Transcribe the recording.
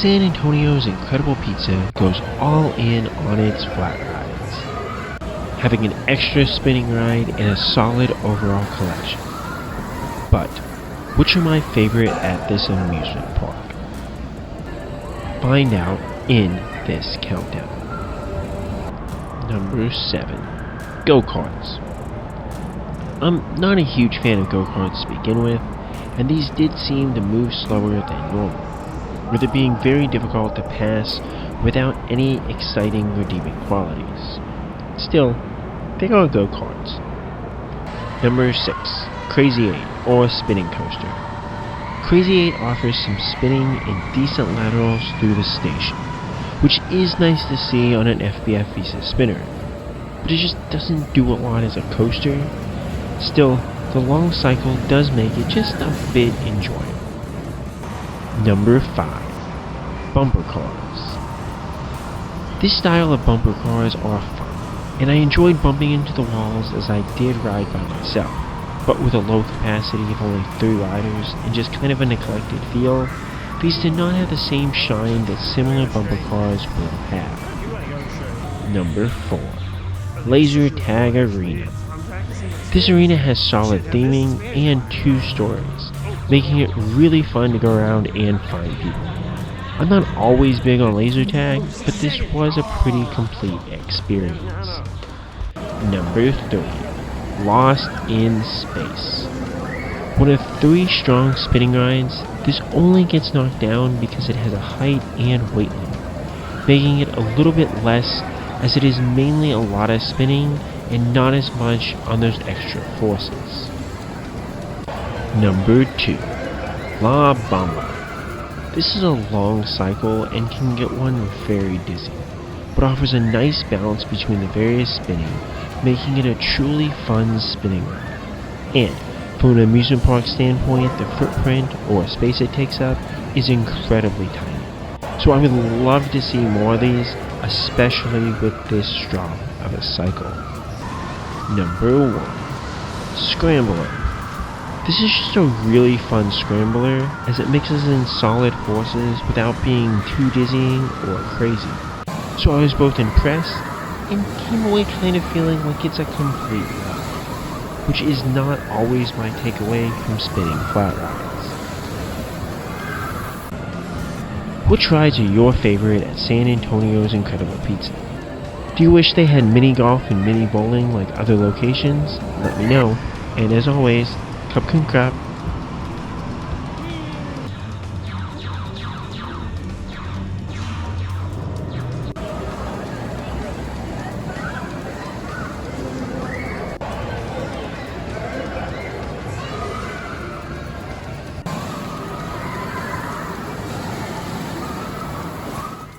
San Antonio's incredible pizza goes all in on its flat rides, having an extra spinning ride and a solid overall collection. But which are my favorite at this amusement park? Find out in this countdown. Number 7. Go-karts. I'm not a huge fan of go-karts to begin with, and these did seem to move slower than normal, with it being very difficult to pass without any exciting redeeming qualities. Still, they are go-karts. Number 6. Crazy 8, or spinning coaster. Crazy 8 offers some spinning and decent laterals through the station, which is nice to see on an FBF Visa spinner, but it just doesn't do a lot as a coaster. Still, the long cycle does make it just a bit enjoyable. Number 5. Bumper cars. This style of bumper cars are fun, and I enjoyed bumping into the walls as I did ride by myself, but with a low capacity of only 3 riders and just kind of a neglected feel, these did not have the same shine that similar bumper cars will have. Number 4. Laser Tag Arena. This arena has solid theming and 2 stories, making it really fun to go around and find people. I'm not always big on laser tag, but this was a pretty complete experience. Number 3. Lost in Space. One of 3 strong spinning rides, this only gets knocked down because it has a height and weight limit, making it a little bit less as it is mainly a lot of spinning and not as much on those extra forces. Number 2. La Bamba. This is a long cycle and can get one very dizzy, but offers a nice balance between the various spinning, making it a truly fun spinning ride. And from an amusement park standpoint, the footprint or space it takes up is incredibly tiny. So I would love to see more of these, especially with this strong of a cycle. Number 1. Scrambler. This is just a really fun scrambler as it mixes in solid forces without being too dizzying or crazy. So I was both impressed and came away kind of feeling like it's a complete ride, which is not always my takeaway from spinning flat rides. Which rides are your favorite at San Antonio's Incredible Pizza? Do you wish they had mini golf and mini bowling like other locations? Let me know. And as always, Cup Crab.